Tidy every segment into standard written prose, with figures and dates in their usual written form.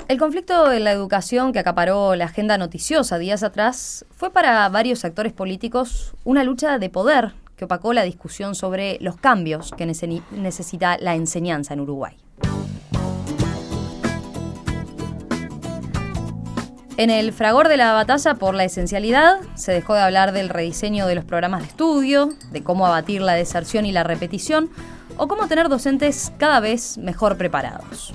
El conflicto en la educación que acaparó la agenda noticiosa días atrás fue para varios actores políticos una lucha de poder que opacó la discusión sobre los cambios que necesita la enseñanza en Uruguay. En el fragor de la batalla por la esencialidad, se dejó de hablar del rediseño de los programas de estudio, de cómo abatir la deserción y la repetición, o cómo tener docentes cada vez mejor preparados.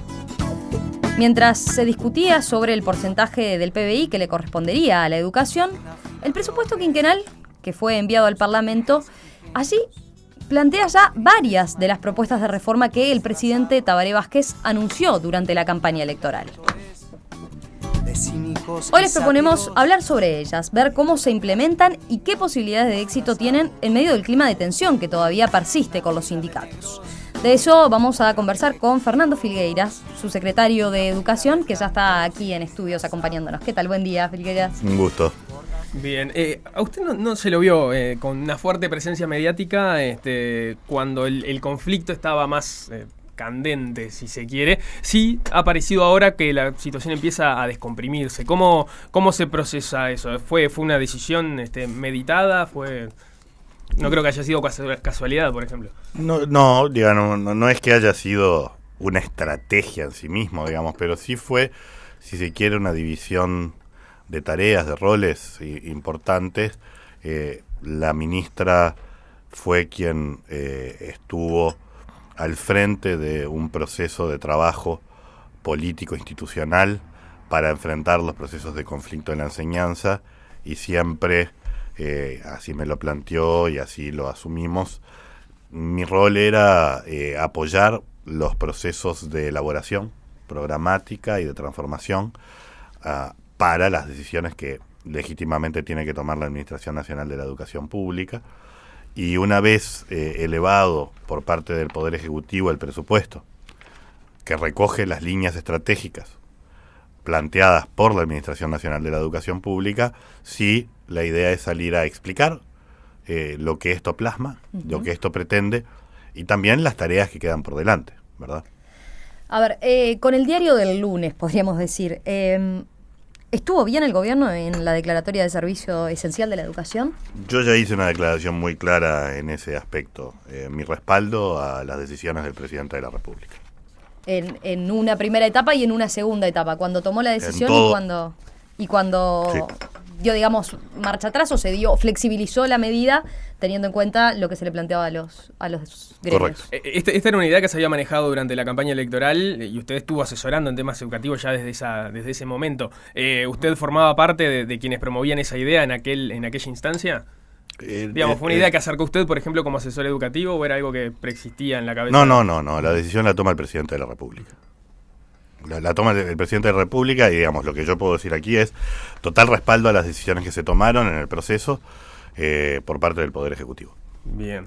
Mientras se discutía sobre el porcentaje del PBI que le correspondería a la educación, el presupuesto quinquenal, que fue enviado al Parlamento, allí plantea ya varias de las propuestas de reforma que el presidente Tabaré Vázquez anunció durante la campaña electoral. Hoy les proponemos hablar sobre ellas, ver cómo se implementan y qué posibilidades de éxito tienen en medio del clima de tensión que todavía persiste con los sindicatos. De eso vamos a conversar con Fernando Filgueiras, su secretario de Educación, que ya está aquí en estudios acompañándonos. ¿Qué tal? Buen día, Filgueiras. Un gusto. Bien, a usted no se lo vio con una fuerte presencia mediática cuando el conflicto estaba más candente, si se quiere. Sí ha aparecido ahora que la situación empieza a descomprimirse. ¿Cómo se procesa eso? ¿Fue una decisión meditada? No creo que haya sido casualidad, por ejemplo. No es que haya sido una estrategia en sí mismo, digamos, pero sí fue, si se quiere, una división de tareas, de roles importantes. La ministra fue quien estuvo al frente de un proceso de trabajo político institucional para enfrentar los procesos de conflicto en la enseñanza, y siempre así me lo planteó y así lo asumimos. Mi rol era apoyar los procesos de elaboración programática y de transformación para las decisiones que legítimamente tiene que tomar la Administración Nacional de la Educación Pública. Y una vez elevado por parte del Poder Ejecutivo el presupuesto, que recoge las líneas estratégicas planteadas por la Administración Nacional de la Educación Pública, sí, la idea es salir a explicar lo que esto plasma, lo que esto pretende, y también las tareas que quedan por delante, ¿verdad? A ver, con el diario del lunes, podríamos decir, ¿estuvo bien el gobierno en la declaratoria de servicio esencial de la educación? Yo ya hice una declaración muy clara en ese aspecto, mi respaldo a las decisiones del presidente de la República. En una primera etapa y en una segunda etapa, cuando tomó la decisión y cuando sí, dio, digamos, marcha atrás, o flexibilizó la medida teniendo en cuenta lo que se le planteaba a los gremios. Correcto. Esta era una idea que se había manejado durante la campaña electoral y usted estuvo asesorando en temas educativos ya desde ese momento. ¿Usted formaba parte de quienes promovían esa idea en aquella instancia? Digamos, ¿fue una idea que acercó usted, por ejemplo, como asesor educativo, o era algo que preexistía en la cabeza? No, la decisión la toma el presidente de la República. La toma el presidente de la República, y digamos, lo que yo puedo decir aquí es total respaldo a las decisiones que se tomaron en el proceso por parte del Poder Ejecutivo. Bien.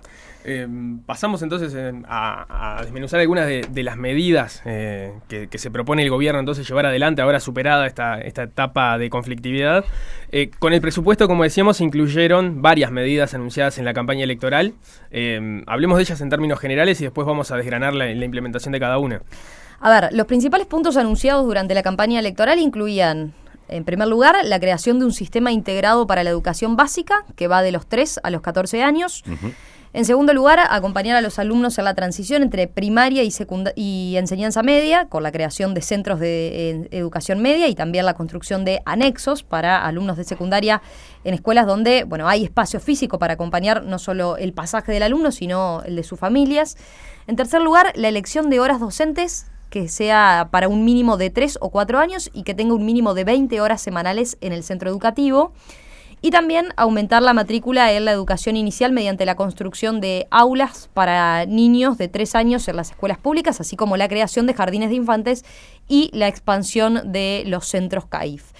Pasamos entonces a desmenuzar algunas de las medidas que se propone el gobierno entonces llevar adelante, ahora superada esta etapa de conflictividad. Con el presupuesto, como decíamos, se incluyeron varias medidas anunciadas en la campaña electoral. Hablemos de ellas en términos generales y después vamos a desgranar la implementación de cada una. A ver, los principales puntos anunciados durante la campaña electoral incluían, en primer lugar, la creación de un sistema integrado para la educación básica, que va de los 3 a los 14 años. En segundo lugar, acompañar a los alumnos en la transición entre primaria y enseñanza media, con la creación de centros de educación media y también la construcción de anexos para alumnos de secundaria en escuelas donde, hay espacio físico para acompañar no solo el pasaje del alumno, sino el de sus familias. En tercer lugar, la elección de horas docentes que sea para un mínimo de 3 o 4 años y que tenga un mínimo de 20 horas semanales en el centro educativo. Y también aumentar la matrícula en la educación inicial mediante la construcción de aulas para niños de 3 años en las escuelas públicas, así como la creación de jardines de infantes y la expansión de los centros CAIF.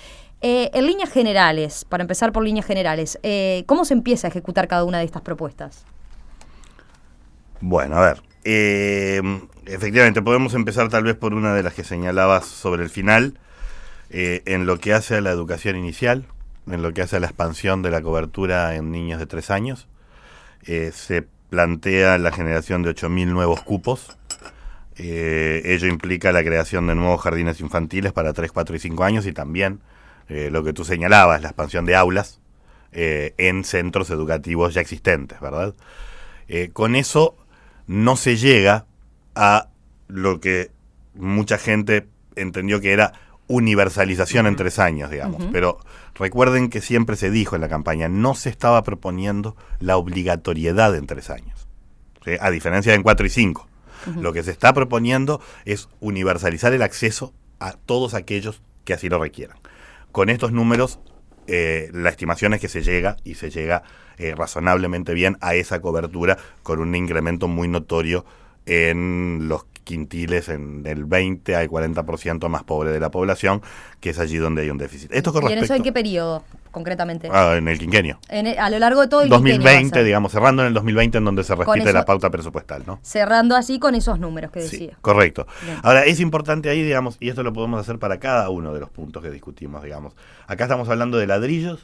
En líneas generales, para empezar por líneas generales, ¿cómo se empieza a ejecutar cada una de estas propuestas? Bueno, a ver, efectivamente podemos empezar tal vez por una de las que señalabas sobre el final, en lo que hace a la educación inicial, en lo que hace a la expansión de la cobertura en niños de 3 años. Se plantea la generación de 8.000 nuevos cupos Ello implica la creación de nuevos jardines infantiles para 3, 4 y 5 años y también lo que tú señalabas, la expansión de aulas en centros educativos ya existentes, ¿verdad? Con eso no se llega a lo que mucha gente entendió que era universalización en 3 años, digamos. Pero recuerden que siempre se dijo en la campaña, no se estaba proponiendo la obligatoriedad en 3 años, ¿sí? A diferencia de en 4 y 5. Lo que se está proponiendo es universalizar el acceso a todos aquellos que así lo requieran. Con estos números, la estimación es que se llega razonablemente bien a esa cobertura con un incremento muy notorio en los quintiles, en el 20 al 40% más pobre de la población, que es allí donde hay un déficit. Esto con ¿Y en eso en qué periodo, concretamente? En el quinquenio. A lo largo de todo el 2020, quinquenio, digamos, cerrando en el 2020 en donde se repite la pauta presupuestal, ¿no? Cerrando así con esos números que decía. Sí, correcto. Bien. Ahora, es importante ahí, digamos, y esto lo podemos hacer para cada uno de los puntos que discutimos, digamos. Acá estamos hablando de ladrillos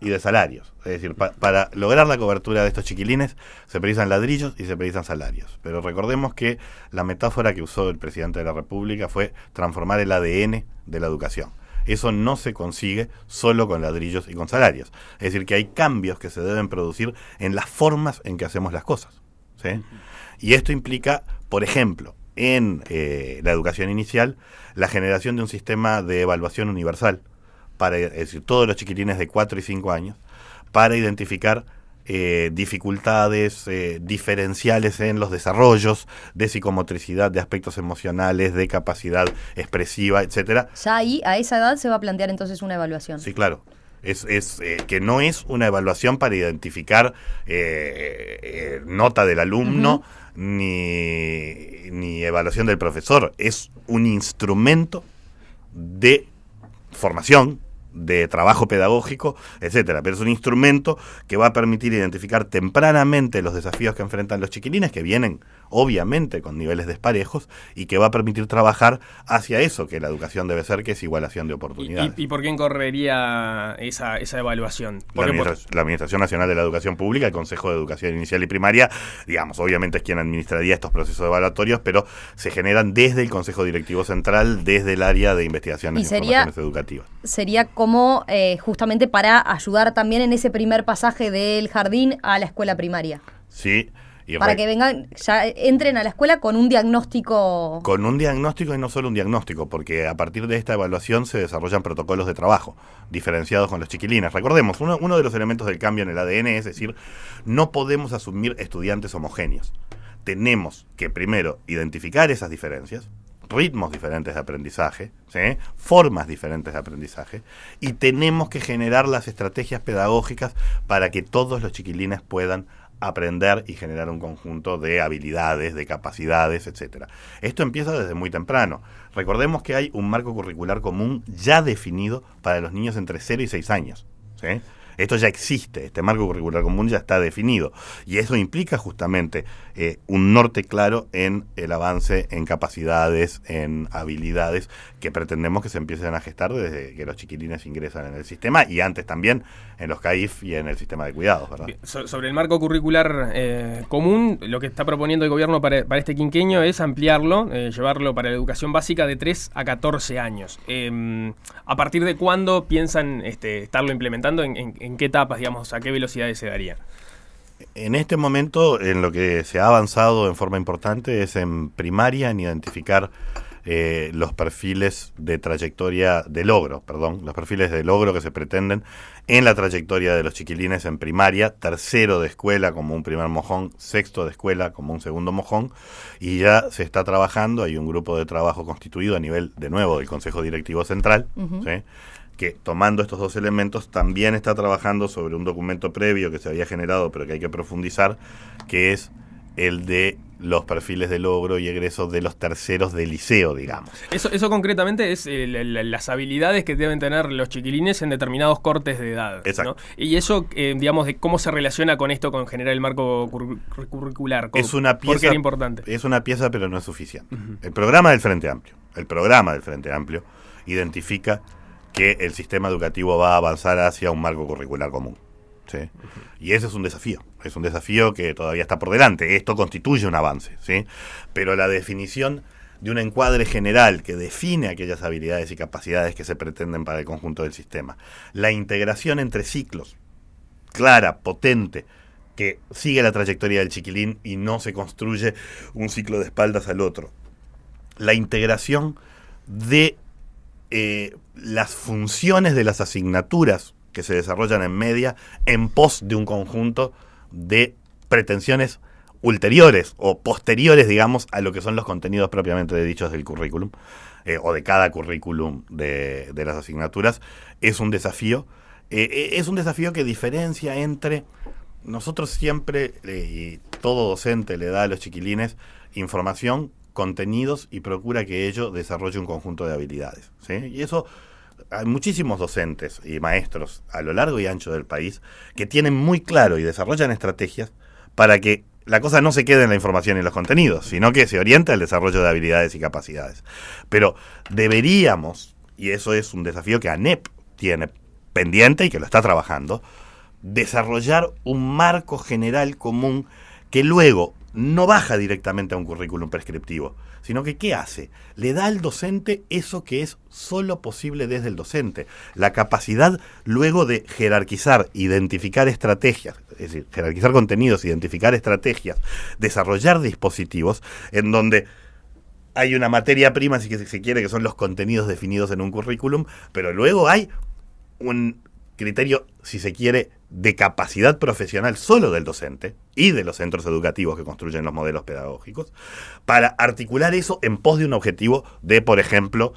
y de salarios. Es decir, para lograr la cobertura de estos chiquilines se precisan ladrillos y se precisan salarios. Pero recordemos que la metáfora que usó el presidente de la República fue transformar el ADN de la educación. Eso no se consigue solo con ladrillos y con salarios. Es decir, que hay cambios que se deben producir en las formas en que hacemos las cosas, ¿sí? Y esto implica, por ejemplo, en la educación inicial, la generación de un sistema de evaluación universal, es decir, todos los chiquilines de 4 y 5 años, para identificar dificultades diferenciales en los desarrollos de psicomotricidad, de aspectos emocionales, de capacidad expresiva, etcétera. Ya ahí, a esa edad, se va a plantear entonces una evaluación. Sí, claro. Es que no es una evaluación para identificar nota del alumno, ni evaluación del profesor. Es un instrumento de formación, de trabajo pedagógico, etcétera, pero es un instrumento que va a permitir identificar tempranamente los desafíos que enfrentan los chiquilines, que vienen obviamente con niveles desparejos, y que va a permitir trabajar hacia eso que la educación debe ser, que es igualación de oportunidades. ¿Y por quién correría esa evaluación? La Administración Nacional de la Educación Pública, el Consejo de Educación Inicial y Primaria, digamos, obviamente es quien administraría estos procesos evaluatorios, pero se generan desde el Consejo Directivo Central, desde el área de investigaciones y formaciones educativas. Sería como justamente para ayudar también en ese primer pasaje del jardín a la escuela primaria. Sí. Para que vengan, ya entren a la escuela con un diagnóstico. Con un diagnóstico y no solo un diagnóstico, porque a partir de esta evaluación se desarrollan protocolos de trabajo diferenciados con los chiquilines. Recordemos, uno de los elementos del cambio en el ADN es decir, no podemos asumir estudiantes homogéneos. Tenemos que primero identificar esas diferencias, ritmos diferentes de aprendizaje, ¿sí? Formas diferentes de aprendizaje, y tenemos que generar las estrategias pedagógicas para que todos los chiquilines puedan aprender y generar un conjunto de habilidades, de capacidades, etcétera. Esto empieza desde muy temprano. Recordemos que hay un marco curricular común ya definido para los niños entre 0 y 6 años, ¿sí? Esto ya existe, este marco curricular común ya está definido, y eso implica justamente un norte claro en el avance en capacidades, en habilidades que pretendemos que se empiecen a gestar desde que los chiquilines ingresan en el sistema, y antes también en los CAIF y en el sistema de cuidados, ¿verdad? Sobre el marco curricular común, lo que está proponiendo el gobierno para este quinquenio es ampliarlo, llevarlo para la educación básica de 3 a 14 años. ¿A partir de cuándo piensan estarlo implementando? ¿En qué etapas, digamos, a qué velocidades se daría? En este momento, en lo que se ha avanzado en forma importante es en primaria, en identificar los perfiles de trayectoria de logro, los perfiles de logro que se pretenden en la trayectoria de los chiquilines en primaria, tercero de escuela como un primer mojón, sexto de escuela como un segundo mojón, y ya se está trabajando, hay un grupo de trabajo constituido a nivel, de nuevo, del Consejo Directivo Central, ¿sí? Que tomando estos dos elementos también está trabajando sobre un documento previo que se había generado pero que hay que profundizar, que es el de los perfiles de logro y egreso de los terceros de liceo, digamos. Eso concretamente es las habilidades que deben tener los chiquilines en determinados cortes de edad. Exacto. ¿No? Y eso, digamos, de cómo se relaciona con esto, con generar el marco curricular. Es una pieza, ¿por qué era importante? Es una pieza, pero no es suficiente. El programa del Frente Amplio identifica que el sistema educativo va a avanzar hacia un marco curricular común, ¿sí? Y ese es un desafío que todavía está por delante. Esto constituye un avance, ¿sí? Pero la definición de un encuadre general que define aquellas habilidades y capacidades que se pretenden para el conjunto del sistema, la integración entre ciclos, clara, potente, que sigue la trayectoria del chiquilín y no se construye un ciclo de espaldas al otro, la integración de las funciones de las asignaturas que se desarrollan en media en pos de un conjunto de pretensiones ulteriores o posteriores, digamos, a lo que son los contenidos propiamente dichos del currículum o de cada currículum de las asignaturas, es un desafío. Es un desafío que diferencia entre... Nosotros siempre, y todo docente le da a los chiquilines información, contenidos y procura que ello desarrolle un conjunto de habilidades, ¿sí? Y eso... Hay muchísimos docentes y maestros a lo largo y ancho del país que tienen muy claro y desarrollan estrategias para que la cosa no se quede en la información y en los contenidos, sino que se oriente al desarrollo de habilidades y capacidades. Pero deberíamos, y eso es un desafío que ANEP tiene pendiente y que lo está trabajando, desarrollar un marco general común que luego no baja directamente a un currículum prescriptivo, sino que ¿qué hace? Le da al docente eso que es solo posible desde el docente, la capacidad luego de jerarquizar, identificar estrategias, es decir, jerarquizar contenidos, identificar estrategias, desarrollar dispositivos en donde hay una materia prima, si se quiere, que son los contenidos definidos en un currículum, pero luego hay un criterio, si se quiere, de capacidad profesional solo del docente y de los centros educativos que construyen los modelos pedagógicos, para articular eso en pos de un objetivo de, por ejemplo,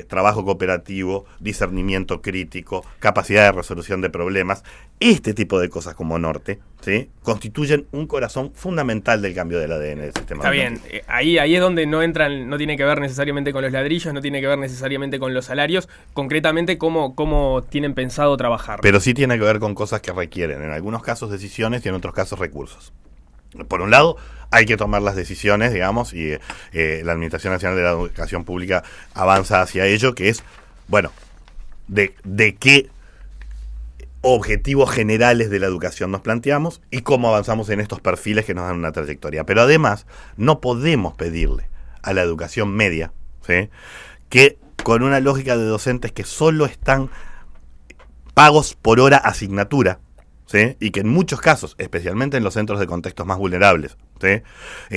trabajo cooperativo, discernimiento crítico, capacidad de resolución de problemas. Este tipo de cosas como norte, ¿sí?, constituyen un corazón fundamental del cambio del ADN del sistema. Está bien, ahí es donde no entran, no tiene que ver necesariamente con los ladrillos, no tiene que ver necesariamente con los salarios, concretamente cómo tienen pensado trabajar. Pero sí tiene que ver con cosas que requieren, en algunos casos decisiones y en otros casos recursos. Por un lado, hay que tomar las decisiones, digamos, y la Administración Nacional de la Educación Pública avanza hacia ello, que es, bueno, de qué objetivos generales de la educación nos planteamos y cómo avanzamos en estos perfiles que nos dan una trayectoria. Pero además, no podemos pedirle a la educación media, ¿sí?, que con una lógica de docentes que solo están pagos por hora asignatura, ¿sí?, y que en muchos casos, especialmente en los centros de contextos más vulnerables, ¿sí?,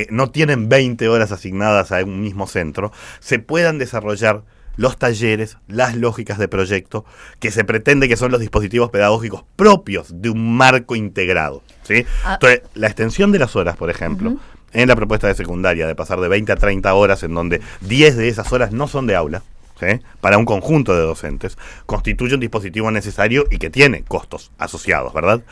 no tienen 20 horas asignadas a un mismo centro, se puedan desarrollar los talleres, las lógicas de proyecto, que se pretende que son los dispositivos pedagógicos propios de un marco integrado, ¿sí? Entonces, la extensión de las horas, por ejemplo, en la propuesta de secundaria, de pasar de 20 a 30 horas, en donde 10 de esas horas no son de aula, ¿sí?, para un conjunto de docentes, constituye un dispositivo necesario y que tiene costos asociados, ¿verdad?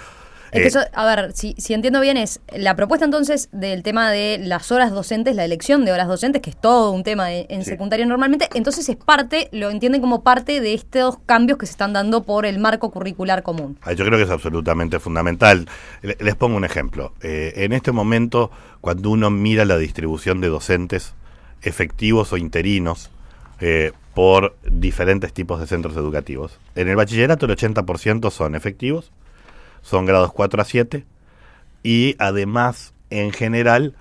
Es que eso, a ver, si entiendo bien, es la propuesta entonces del tema de las horas docentes, la elección de horas docentes, que es todo un tema en secundaria normalmente, entonces es parte, lo entienden como parte de estos cambios que se están dando por el marco curricular común. Yo creo que es absolutamente fundamental. Les pongo un ejemplo. En este momento, cuando uno mira la distribución de docentes efectivos o interinos por diferentes tipos de centros educativos, en el bachillerato el 80% son efectivos, son grados 4 a 7 y además, en general,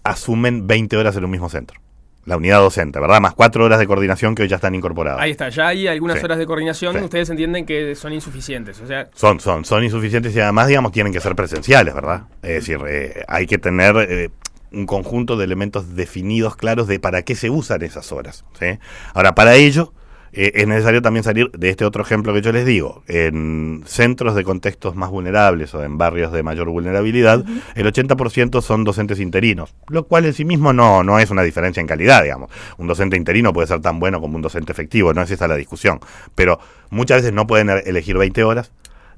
asumen 20 horas en un mismo centro. La unidad docente, ¿verdad? Más 4 horas de coordinación que hoy ya están incorporadas. Ahí está, ya hay algunas horas de coordinación, ustedes entienden que son insuficientes, o sea... Son insuficientes y además, digamos, tienen que ser presenciales, ¿verdad? Es decir, hay que tener un conjunto de elementos definidos, claros, de para qué se usan esas horas, ¿sí? Ahora, para ello... es necesario también salir de este otro ejemplo que yo les digo. En centros de contextos más vulnerables o en barrios de mayor vulnerabilidad, el 80% son docentes interinos, lo cual en sí mismo no es una diferencia en calidad, digamos. Un docente interino puede ser tan bueno como un docente efectivo, no es esa la discusión. Pero muchas veces no pueden elegir 20 horas,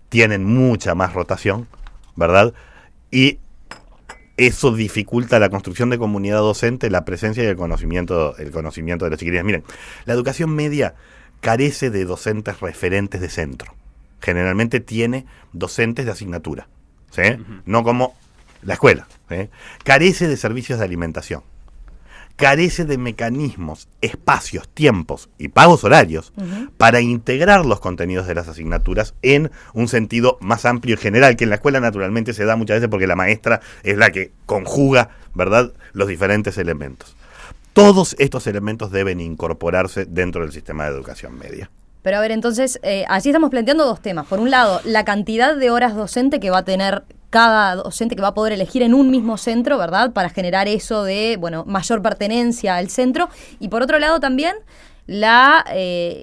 tienen mucha más rotación, ¿verdad? Y eso dificulta la construcción de comunidad docente, la presencia y el conocimiento de los chiquilines. Miren, la educación media carece de docentes referentes de centro. Generalmente tiene docentes de asignatura, ¿sí? No como la escuela, ¿sí? Carece de servicios de alimentación. carece de mecanismos, espacios, tiempos y pagos horarios para integrar los contenidos de las asignaturas en un sentido más amplio y general, que en la escuela naturalmente se da muchas veces porque la maestra es la que conjuga, ¿verdad?, los diferentes elementos. Todos estos elementos deben incorporarse dentro del sistema de educación media. Pero a ver, entonces, allí estamos planteando dos temas. Por un lado, la cantidad de horas docente que va a tener cada docente, que va a poder elegir en un mismo centro, ¿verdad?, para generar eso de, bueno, mayor pertenencia al centro. Y por otro lado también la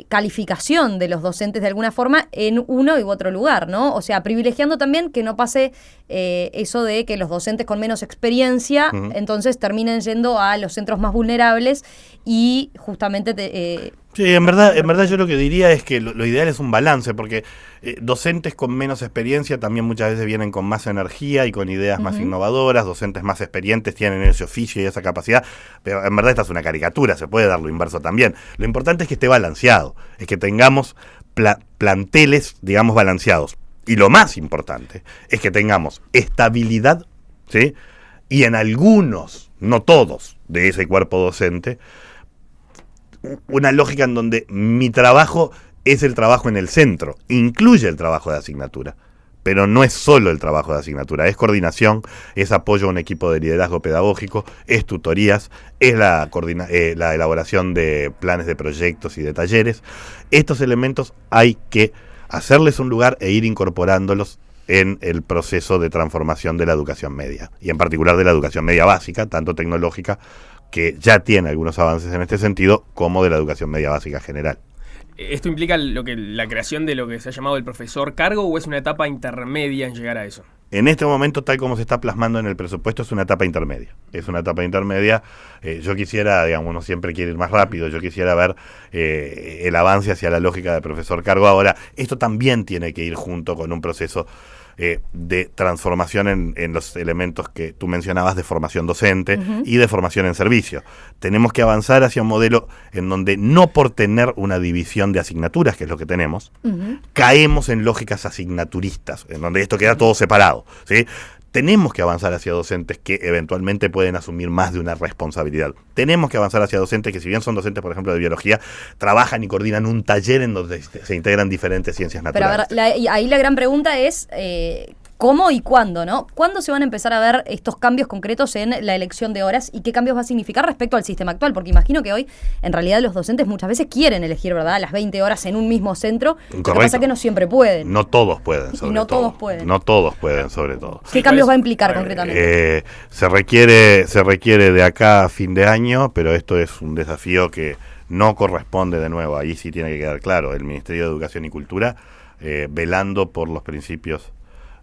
calificación de los docentes de alguna forma en uno u otro lugar, ¿no? O sea, privilegiando también que no pase eso de que los docentes con menos experiencia entonces terminen yendo a los centros más vulnerables y justamente... Sí, en verdad yo lo que diría es que lo ideal es un balance, porque docentes con menos experiencia también muchas veces vienen con más energía y con ideas más innovadoras, docentes más experientes tienen ese oficio y esa capacidad, pero en verdad esta es una caricatura, se puede dar lo inverso también. Lo importante es que esté balanceado, es que tengamos planteles, digamos, balanceados. Y lo más importante es que tengamos estabilidad, ¿sí?, y en algunos, no todos, de ese cuerpo docente, una lógica en donde mi trabajo es el trabajo en el centro, incluye el trabajo de asignatura, pero no es solo el trabajo de asignatura, es coordinación, es apoyo a un equipo de liderazgo pedagógico, es tutorías, es la elaboración de planes de proyectos y de talleres. Estos elementos hay que hacerles un lugar e ir incorporándolos en el proceso de transformación de la educación media, y en particular de la educación media básica, tanto tecnológica, que ya tiene algunos avances en este sentido, como de la educación media básica general. ¿Esto implica la creación de lo que se ha llamado el profesor cargo o es una etapa intermedia en llegar a eso? En este momento, tal como se está plasmando en el presupuesto, es una etapa intermedia. Es una etapa intermedia. Yo quisiera, digamos, uno siempre quiere ir más rápido, yo quisiera ver el avance hacia la lógica de profesor cargo. Ahora, esto también tiene que ir junto con un proceso de transformación en los elementos que tú mencionabas de formación docente y de formación en servicio. Tenemos que avanzar hacia un modelo en donde no por tener una división de asignaturas, que es lo que tenemos, caemos en lógicas asignaturistas, en donde esto queda todo separado, ¿sí? Tenemos que avanzar hacia docentes que eventualmente pueden asumir más de una responsabilidad. Tenemos que avanzar hacia docentes que, si bien son docentes, por ejemplo, de biología, trabajan y coordinan un taller en donde se integran diferentes ciencias naturales. Pero a ver, ahí la gran pregunta es cómo y cuándo, ¿no? ¿Cuándo se van a empezar a ver estos cambios concretos en la elección de horas y qué cambios va a significar respecto al sistema actual? Porque imagino que hoy, en realidad, los docentes muchas veces quieren elegir, ¿verdad?, las 20 horas en un mismo centro. Correcto. Lo que pasa es que no siempre pueden. No todos pueden, sobre todo. Todos pueden. No todos pueden, sobre todo. ¿Qué cambios va a implicar concretamente? Se requiere de acá a fin de año, pero esto es un desafío que no corresponde, de nuevo, ahí sí tiene que quedar claro, el Ministerio de Educación y Cultura, velando por los principios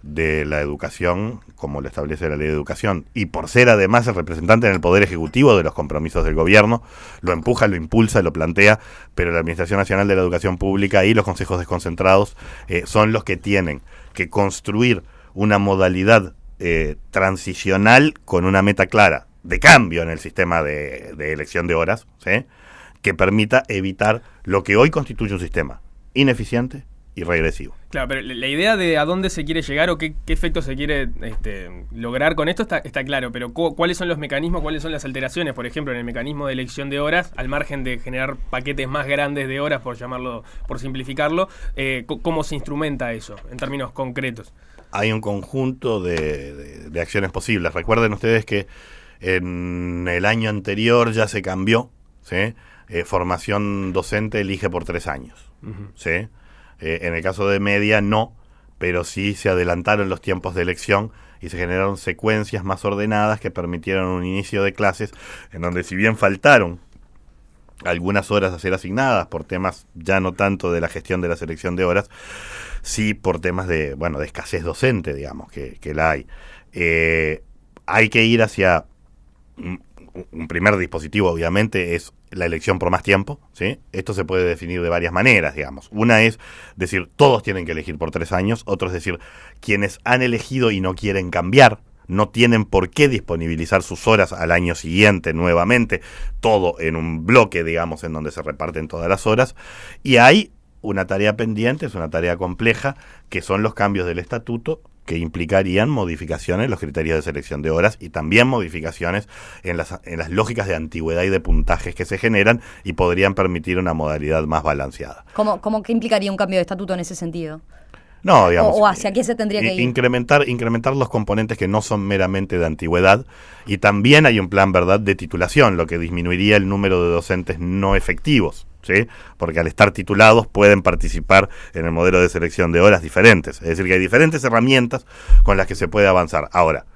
de la educación, como lo establece la Ley de Educación, y por ser además el representante en el Poder Ejecutivo de los compromisos del gobierno, lo empuja, lo impulsa, lo plantea, pero la Administración Nacional de la Educación Pública y los consejos desconcentrados son los que tienen que construir una modalidad transicional con una meta clara de cambio en el sistema de elección de horas, ¿sí?, que permita evitar lo que hoy constituye un sistema ineficiente y regresivo. Claro, pero la idea de a dónde se quiere llegar o qué efecto se quiere lograr con esto está claro, pero ¿cuáles son los mecanismos, cuáles son las alteraciones? Por ejemplo, en el mecanismo de elección de horas, al margen de generar paquetes más grandes de horas, por llamarlo, por simplificarlo, ¿cómo se instrumenta eso en términos concretos? Hay un conjunto de acciones posibles. Recuerden ustedes que en el año anterior ya se cambió, ¿sí? Formación docente elige por 3 años, ¿sí? En el caso de media no, pero sí se adelantaron los tiempos de elección y se generaron secuencias más ordenadas que permitieron un inicio de clases en donde, si bien faltaron algunas horas a ser asignadas por temas ya no tanto de la gestión de la selección de horas, sí por temas de escasez docente, digamos, que la hay. Hay que ir hacia un primer dispositivo, obviamente, es la elección por más tiempo, ¿sí? Esto se puede definir de varias maneras, digamos. Una es decir, todos tienen que elegir por 3 años. Otro es decir, quienes han elegido y no quieren cambiar, no tienen por qué disponibilizar sus horas al año siguiente nuevamente, todo en un bloque, digamos, en donde se reparten todas las horas. Y hay una tarea pendiente, es una tarea compleja, que son los cambios del estatuto, que implicarían modificaciones en los criterios de selección de horas y también modificaciones en las lógicas de antigüedad y de puntajes que se generan y podrían permitir una modalidad más balanceada. ¿Cómo qué implicaría un cambio de estatuto en ese sentido? No, digamos, ¿O hacia qué se tendría que ir? Incrementar los componentes que no son meramente de antigüedad, y también hay un plan, ¿verdad?, de titulación, lo que disminuiría el número de docentes no efectivos, ¿sí? Porque al estar titulados pueden participar en el modelo de selección de horas diferentes. Es decir, que hay diferentes herramientas con las que se puede avanzar. Ahora,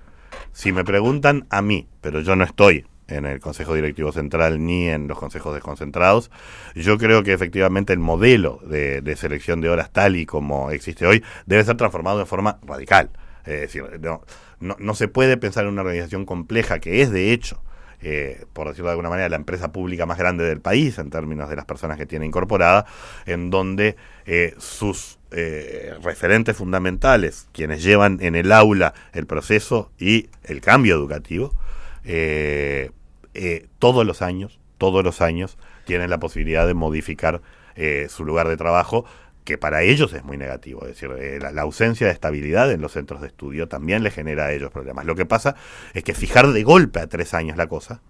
si me preguntan a mí, pero yo no estoy en el Consejo Directivo Central ni en los consejos desconcentrados, yo creo que efectivamente el modelo de selección de horas tal y como existe hoy debe ser transformado de forma radical. Es decir, no se puede pensar en una organización compleja que es de hecho, por decirlo de alguna manera, la empresa pública más grande del país en términos de las personas que tiene incorporada, en donde sus referentes fundamentales, quienes llevan en el aula el proceso y el cambio educativo, todos los años tienen la posibilidad de modificar su lugar de trabajo, que para ellos es muy negativo. Es decir, la ausencia de estabilidad en los centros de estudio también les genera a ellos problemas. Lo que pasa es que fijar de golpe a 3 años la cosa,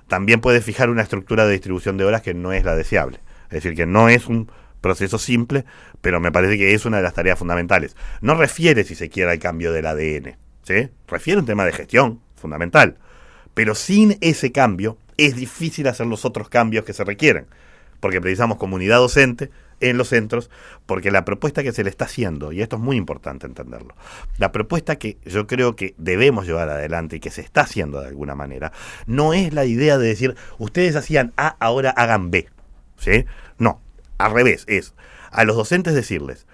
también puede fijar una estructura de distribución de horas que no es la deseable. Es decir, que no es un proceso simple, pero me parece que es una de las tareas fundamentales. No refiere, si se quiere, al cambio del ADN, ¿sí? Refiere a un tema de gestión fundamental. Pero sin ese cambio es difícil hacer los otros cambios que se requieren, porque precisamos comunidad docente en los centros, porque la propuesta que se le está haciendo, y esto es muy importante entenderlo, la propuesta que yo creo que debemos llevar adelante y que se está haciendo de alguna manera, no es la idea de decir, ustedes hacían A, ahora hagan B, ¿sí? No, al revés, es a los docentes decirles,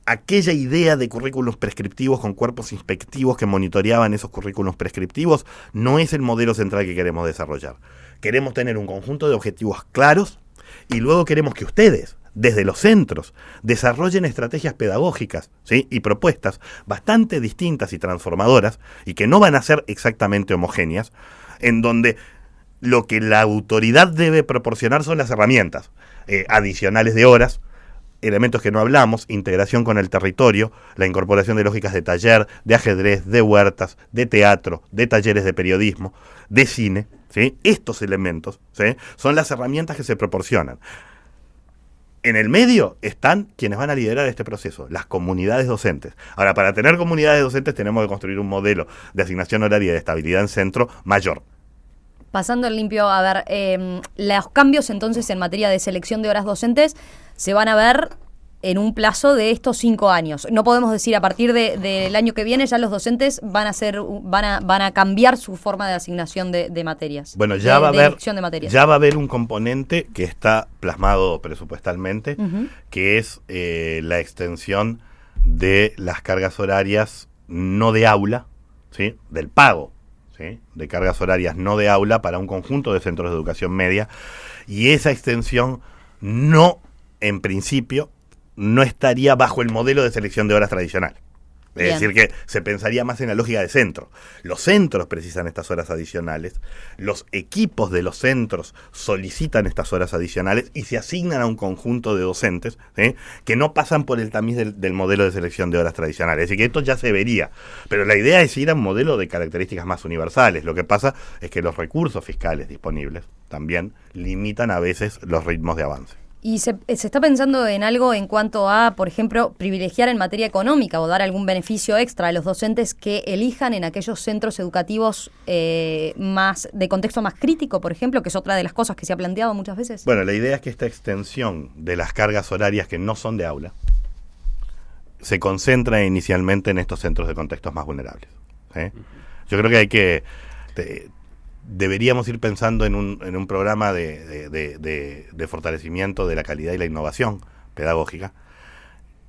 aquella idea de currículos prescriptivos con cuerpos inspectivos que monitoreaban esos currículos prescriptivos no es el modelo central que queremos desarrollar. Queremos tener un conjunto de objetivos claros y luego queremos que ustedes, desde los centros, desarrollen estrategias pedagógicas, ¿sí?, y propuestas bastante distintas y transformadoras y que no van a ser exactamente homogéneas, en donde lo que la autoridad debe proporcionar son las herramientas adicionales de horas, elementos que no hablamos, integración con el territorio, la incorporación de lógicas de taller, de ajedrez, de huertas, de teatro, de talleres de periodismo, de cine, ¿sí? Estos elementos, ¿sí?, son las herramientas que se proporcionan. En el medio están quienes van a liderar este proceso, las comunidades docentes. Ahora, para tener comunidades docentes tenemos que construir un modelo de asignación horaria y de estabilidad en centro mayor. Pasando en limpio, a ver, los cambios entonces en materia de selección de horas docentes se van a ver en un plazo de estos 5 años. No podemos decir a partir del año que viene ya los docentes van a cambiar su forma de asignación de materias. Bueno, ya va a haber un componente que está plasmado presupuestalmente, que es la extensión de las cargas horarias no de aula, ¿sí?, del pago, ¿sí?, de cargas horarias no de aula para un conjunto de centros de educación media, y esa extensión en principio, no estaría bajo el modelo de selección de horas tradicional. Es decir, que se pensaría más en la lógica de centro. Los centros precisan estas horas adicionales, los equipos de los centros solicitan estas horas adicionales y se asignan a un conjunto de docentes, ¿sí?, que no pasan por el tamiz del modelo de selección de horas tradicional. Es decir, que esto ya se vería. Pero la idea es ir a un modelo de características más universales. Lo que pasa es que los recursos fiscales disponibles también limitan a veces los ritmos de avance. ¿Y se está pensando en algo en cuanto a, por ejemplo, privilegiar en materia económica o dar algún beneficio extra a los docentes que elijan en aquellos centros educativos más de contexto más crítico, por ejemplo, que es otra de las cosas que se ha planteado muchas veces? Bueno, la idea es que esta extensión de las cargas horarias que no son de aula se concentra inicialmente en estos centros de contextos más vulnerables, ¿sí? Yo creo que deberíamos ir pensando en un programa de fortalecimiento de la calidad y la innovación pedagógica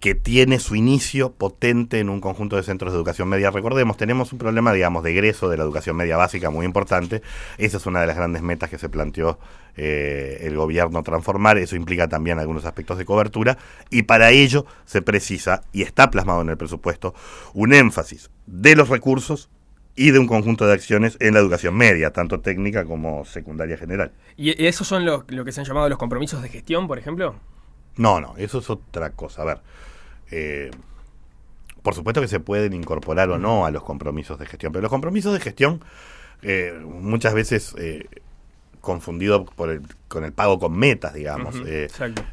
que tiene su inicio potente en un conjunto de centros de educación media. Recordemos, tenemos un problema, digamos, de egreso de la educación media básica muy importante. Esa es una de las grandes metas que se planteó el gobierno transformar. Eso implica también algunos aspectos de cobertura y para ello se precisa, y está plasmado en el presupuesto, un énfasis de los recursos y de un conjunto de acciones en la educación media, tanto técnica como secundaria general. ¿Y esos son lo que se han llamado los compromisos de gestión, por ejemplo? No, eso es otra cosa. A ver, por supuesto que se pueden incorporar o no a los compromisos de gestión, pero los compromisos de gestión muchas veces confundido con el pago con metas, digamos. Exacto.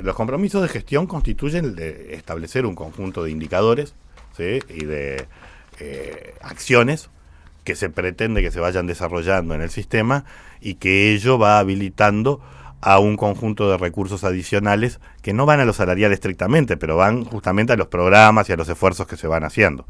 Los compromisos de gestión constituyen establecer un conjunto de indicadores, ¿sí? Y de acciones que se pretende que se vayan desarrollando en el sistema y que ello va habilitando a un conjunto de recursos adicionales que no van a lo salarial estrictamente, pero van justamente a los programas y a los esfuerzos que se van haciendo.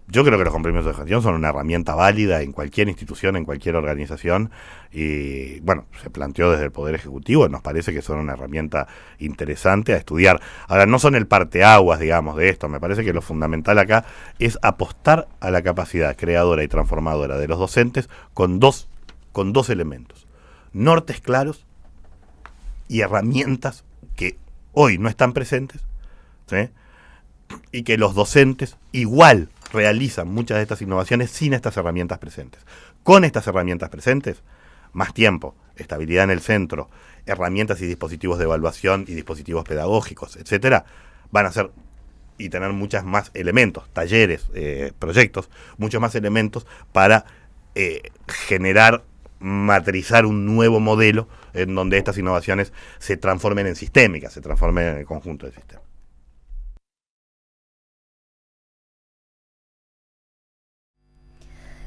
Yo creo que los compromisos de gestión son una herramienta válida en cualquier institución, en cualquier organización, y bueno, se planteó desde el Poder Ejecutivo, nos parece que son una herramienta interesante a estudiar. Ahora, no son el parteaguas, digamos, de esto, me parece que lo fundamental acá es apostar a la capacidad creadora y transformadora de los docentes con dos elementos: nortes claros y herramientas que hoy no están presentes, ¿sí? Y que los docentes igual realizan muchas de estas innovaciones sin estas herramientas presentes. Con estas herramientas presentes, más tiempo, estabilidad en el centro, herramientas y dispositivos de evaluación y dispositivos pedagógicos, etcétera, van a ser y tener muchas más elementos, talleres, proyectos, muchos más elementos para generar, matrizar un nuevo modelo en donde estas innovaciones se transformen en sistémicas, se transformen en el conjunto del sistema.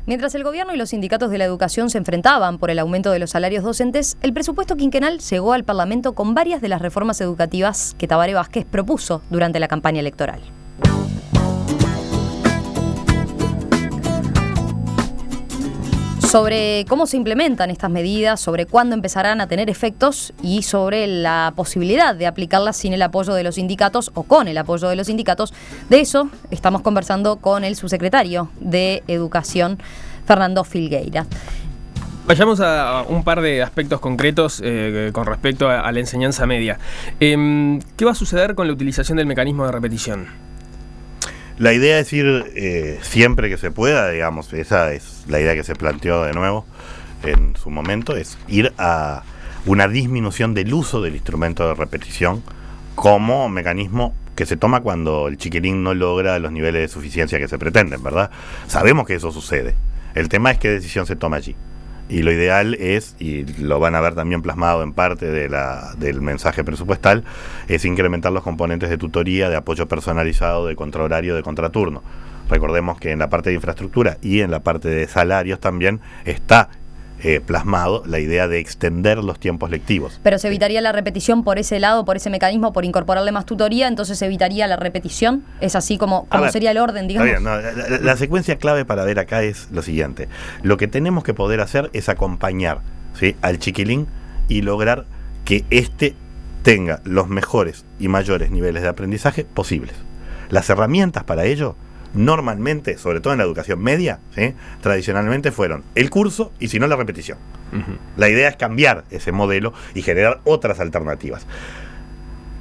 Mientras el gobierno y los sindicatos de la educación se enfrentaban por el aumento de los salarios docentes, el presupuesto quinquenal llegó al Parlamento con varias de las reformas educativas que Tabaré Vázquez propuso durante la campaña electoral. Sobre cómo se implementan estas medidas, sobre cuándo empezarán a tener efectos y sobre la posibilidad de aplicarlas sin el apoyo de los sindicatos o con el apoyo de los sindicatos, de eso estamos conversando con el subsecretario de Educación, Fernando Filgueira. Vayamos a un par de aspectos concretos con respecto a la enseñanza media. ¿Qué va a suceder con la utilización del mecanismo de repetición? La idea es ir siempre que se pueda, digamos, esa es la idea que se planteó de nuevo en su momento, es ir a una disminución del uso del instrumento de repetición como mecanismo que se toma cuando el chiquilín no logra los niveles de suficiencia que se pretenden, ¿verdad? Sabemos que eso sucede. El tema es qué decisión se toma allí. Y lo ideal es, y lo van a ver también plasmado en parte del mensaje presupuestal, es incrementar los componentes de tutoría, de apoyo personalizado, de contrahorario, de contraturno. Recordemos que en la parte de infraestructura y en la parte de salarios también está plasmado la idea de extender los tiempos lectivos. Pero se evitaría la repetición por ese lado, por ese mecanismo, por incorporarle más tutoría, entonces se evitaría la repetición. Es así como sería el orden, digamos. Bien, no, la secuencia clave para ver acá es lo siguiente. Lo que tenemos que poder hacer es acompañar, ¿sí?, al chiquilín y lograr que éste tenga los mejores y mayores niveles de aprendizaje posibles. Las herramientas para ello normalmente, sobre todo en la educación media, ¿sí?, tradicionalmente fueron el curso y si no la repetición. La idea es cambiar ese modelo y generar otras alternativas.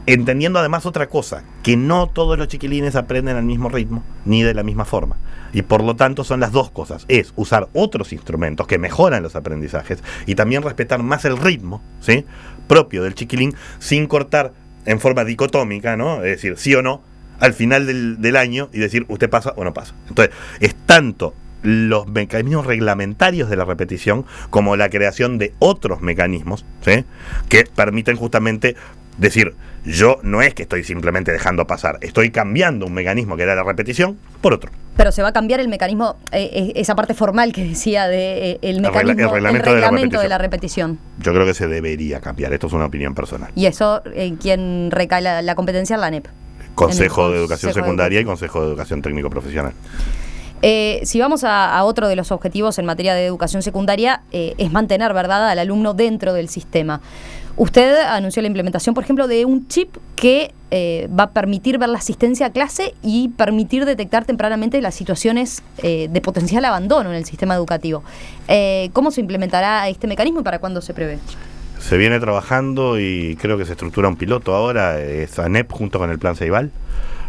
Entendiendo además otra cosa, que no todos los chiquilines aprenden al mismo ritmo ni de la misma forma. Y por lo tanto son las dos cosas, es usar otros instrumentos que mejoran los aprendizajes y también respetar más el ritmo, ¿sí?, propio del chiquilín sin cortar en forma dicotómica, ¿no? Es decir, sí o no, al final del año y decir usted pasa o no pasa. Entonces, es tanto los mecanismos reglamentarios de la repetición como la creación de otros mecanismos, ¿sí?, que permiten justamente decir, yo no es que estoy simplemente dejando pasar, estoy cambiando un mecanismo que era la repetición por otro. Pero se va a cambiar el mecanismo, esa parte formal que decía de el mecanismo, el reglamento de la repetición. Yo creo que se debería cambiar, esto es una opinión personal. Y eso, ¿en quién recae la competencia? En la ANEP. Consejo de Educación Secundaria y Consejo de Educación Técnico Profesional. Si vamos a otro de los objetivos en materia de educación secundaria, es mantener, ¿verdad?, al alumno dentro del sistema. Usted anunció la implementación, por ejemplo, de un chip que va a permitir ver la asistencia a clase y permitir detectar tempranamente las situaciones de potencial abandono en el sistema educativo. ¿Cómo se implementará este mecanismo y para cuándo se prevé? Se viene trabajando y creo que se estructura un piloto ahora, es ANEP junto con el Plan Ceibal,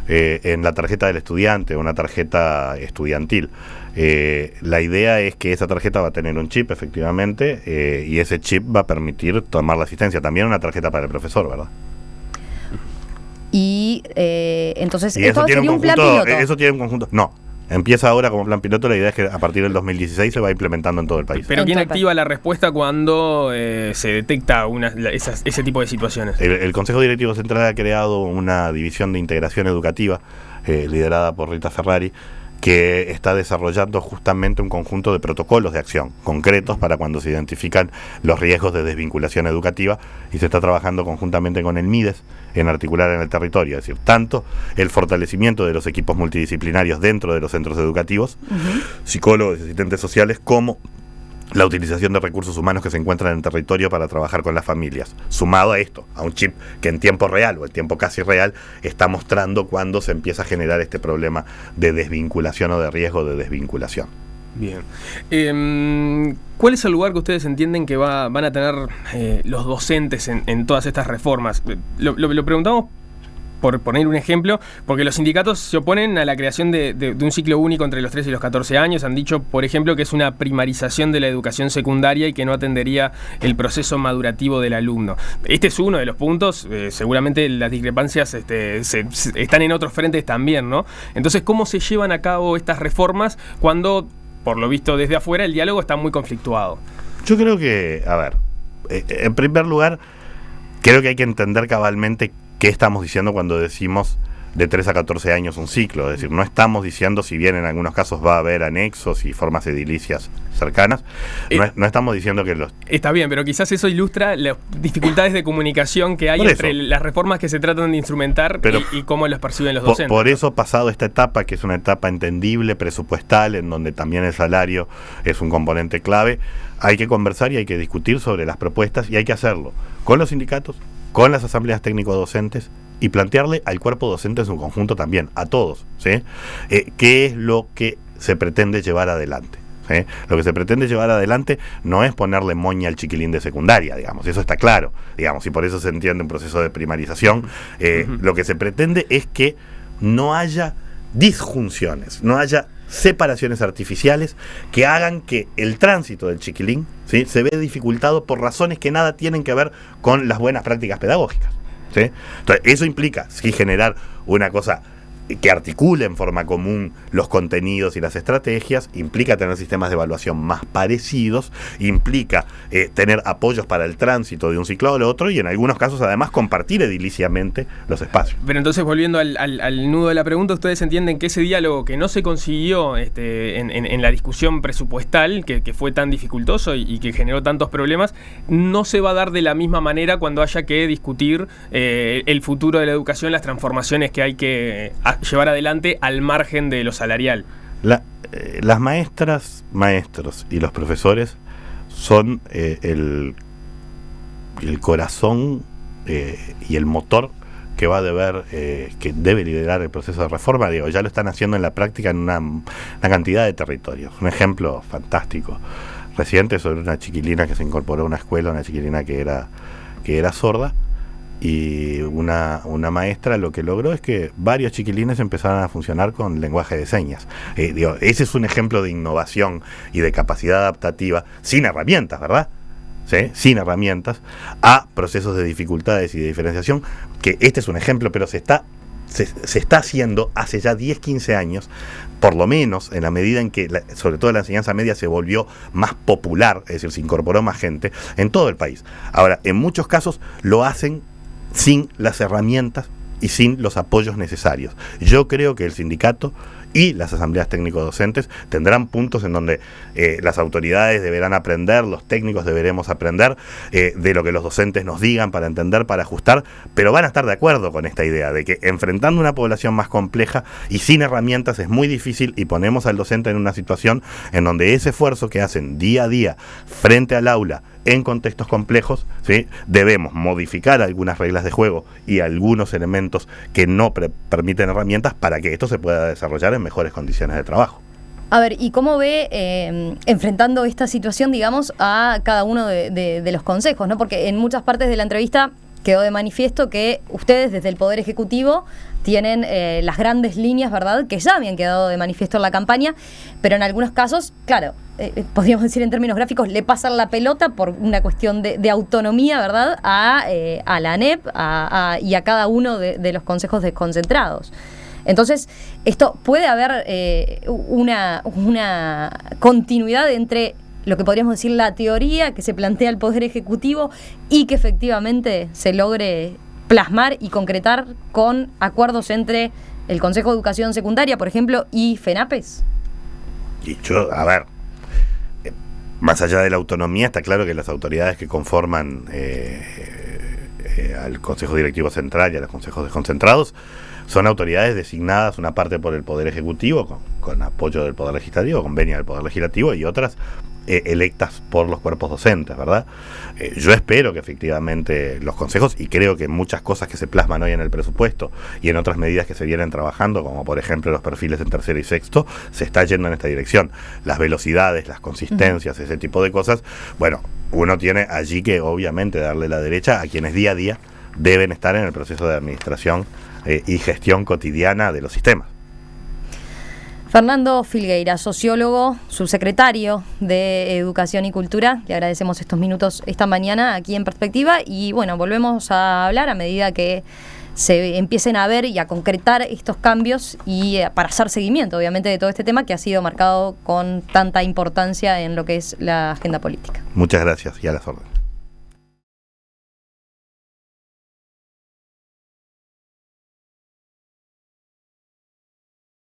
en la tarjeta del estudiante, una tarjeta estudiantil. La idea es que esa tarjeta va a tener un chip, efectivamente, y ese chip va a permitir tomar la asistencia. También una tarjeta para el profesor, ¿verdad? Y entonces, Y eso esto tiene sería un un plan conjunto, piloto. eso tiene un conjunto. No, empieza ahora como plan piloto. La idea es que a partir del 2016 se va implementando en todo el país. Pero ¿quién Entonces, activa la respuesta cuando se detecta ese tipo de situaciones? El Consejo Directivo Central ha creado una división de integración educativa liderada por Rita Ferrari, que está desarrollando justamente un conjunto de protocolos de acción concretos para cuando se identifican los riesgos de desvinculación educativa, y se está trabajando conjuntamente con el MIDES en articular en el territorio, es decir, tanto el fortalecimiento de los equipos multidisciplinarios dentro de los centros educativos, psicólogos y asistentes sociales, como la utilización de recursos humanos que se encuentran en el territorio para trabajar con las familias, sumado a esto, a un chip que en tiempo real o en tiempo casi real está mostrando cuando se empieza a generar este problema de desvinculación o de riesgo de desvinculación. Bien. ¿Cuál es el lugar que ustedes entienden que van a tener los docentes en todas estas reformas? Lo preguntamos por poner un ejemplo, porque los sindicatos se oponen a la creación de un ciclo único entre los 3 y los 14 años. Han dicho, por ejemplo, que es una primarización de la educación secundaria y que no atendería el proceso madurativo del alumno. Este es uno de los puntos. Seguramente las discrepancias están en otros frentes también, ¿no? Entonces, ¿cómo se llevan a cabo estas reformas cuando, por lo visto desde afuera, el diálogo está muy conflictuado? Yo creo que, a ver, en primer lugar, creo que hay que entender cabalmente qué estamos diciendo cuando decimos de 3 a 14 años un ciclo. Es decir, no estamos diciendo, si bien en algunos casos va a haber anexos y formas edilicias cercanas, no estamos diciendo que los... Está bien, pero quizás eso ilustra las dificultades de comunicación que hay entre las reformas que se tratan de instrumentar y cómo los perciben los docentes. Por eso, pasado esta etapa, que es una etapa entendible, presupuestal, en donde también el salario es un componente clave, hay que conversar y hay que discutir sobre las propuestas, y hay que hacerlo con los sindicatos, con las asambleas técnico-docentes, y plantearle al cuerpo docente en su conjunto también, a todos, ¿sí? ¿Qué es lo que se pretende llevar adelante? ¿Sí? Lo que se pretende llevar adelante no es ponerle moña al chiquilín de secundaria, digamos, eso está claro, digamos, y por eso se entiende un proceso de primarización. Lo que se pretende es que no haya disjunciones, no haya separaciones artificiales que hagan que el tránsito del chiquilín, ¿sí?, se vea dificultado por razones que nada tienen que ver con las buenas prácticas pedagógicas, ¿sí? Entonces, eso implica generar una cosa que articule en forma común los contenidos y las estrategias, implica tener sistemas de evaluación más parecidos, implica tener apoyos para el tránsito de un ciclo al otro, y en algunos casos además compartir ediliciamente los espacios. Pero entonces, volviendo al nudo de la pregunta, ¿ustedes entienden que ese diálogo que no se consiguió en la discusión presupuestal, que fue tan dificultoso y que generó tantos problemas, no se va a dar de la misma manera cuando haya que discutir el futuro de la educación, las transformaciones que hay que llevar adelante al margen de lo salarial? Las maestras, maestros y los profesores son el corazón y el motor que va a deber, que debe liderar el proceso de reforma. Digo, ya lo están haciendo en la práctica en una cantidad de territorios. Un ejemplo fantástico reciente sobre una chiquilina que se incorporó a una escuela, una chiquilina que era sorda, y una maestra lo que logró es que varios chiquilines empezaran a funcionar con lenguaje de señas. Ese es un ejemplo de innovación y de capacidad adaptativa sin herramientas, ¿verdad? ¿Sí? Sin herramientas a procesos de dificultades y de diferenciación, que este es un ejemplo, pero se está haciendo hace ya 10, 15 años, por lo menos en la medida en que, sobre todo la enseñanza media, se volvió más popular, es decir, se incorporó más gente en todo el país. Ahora, en muchos casos lo hacen sin las herramientas y sin los apoyos necesarios. Yo creo que el sindicato y las asambleas técnico-docentes tendrán puntos en donde las autoridades deberán aprender, los técnicos deberemos aprender de lo que los docentes nos digan para entender, para ajustar, pero van a estar de acuerdo con esta idea de que enfrentando una población más compleja y sin herramientas es muy difícil, y ponemos al docente en una situación en donde ese esfuerzo que hacen día a día frente al aula en contextos complejos, ¿sí?, debemos modificar algunas reglas de juego y algunos elementos que no permiten herramientas para que esto se pueda desarrollar en mejores condiciones de trabajo. A ver, ¿y cómo ve enfrentando esta situación, digamos, a cada uno de los consejos, ¿no? Porque en muchas partes de la entrevista quedó de manifiesto que ustedes desde el Poder Ejecutivo tienen las grandes líneas, ¿verdad?, que ya habían quedado de manifiesto en la campaña, pero en algunos casos, claro, podríamos decir en términos gráficos, le pasan la pelota por una cuestión de autonomía, ¿verdad?, a la ANEP y a cada uno de los consejos desconcentrados. Entonces, esto puede haber una continuidad entre lo que podríamos decir la teoría que se plantea el Poder Ejecutivo y que efectivamente se logre plasmar y concretar con acuerdos entre el Consejo de Educación Secundaria, por ejemplo, y FENAPES. Y yo, a ver, más allá de la autonomía, está claro que las autoridades que conforman al Consejo Directivo Central y a los consejos desconcentrados son autoridades designadas, una parte por el Poder Ejecutivo, con apoyo del Poder Legislativo, convenio del Poder Legislativo, y otras electas por los cuerpos docentes, ¿verdad? Yo espero que efectivamente los consejos, y creo que muchas cosas que se plasman hoy en el presupuesto y en otras medidas que se vienen trabajando, como por ejemplo los perfiles en tercero y sexto, se está yendo en esta dirección. Las velocidades, las consistencias, ese tipo de cosas, bueno, uno tiene allí que obviamente darle la derecha a quienes día a día deben estar en el proceso de administración y gestión cotidiana de los sistemas. Fernando Filgueira, sociólogo, subsecretario de Educación y Cultura, le agradecemos estos minutos esta mañana aquí en Perspectiva y bueno, volvemos a hablar a medida que se empiecen a ver y a concretar estos cambios y para hacer seguimiento obviamente de todo este tema que ha sido marcado con tanta importancia en lo que es la agenda política. Muchas gracias y a las órdenes.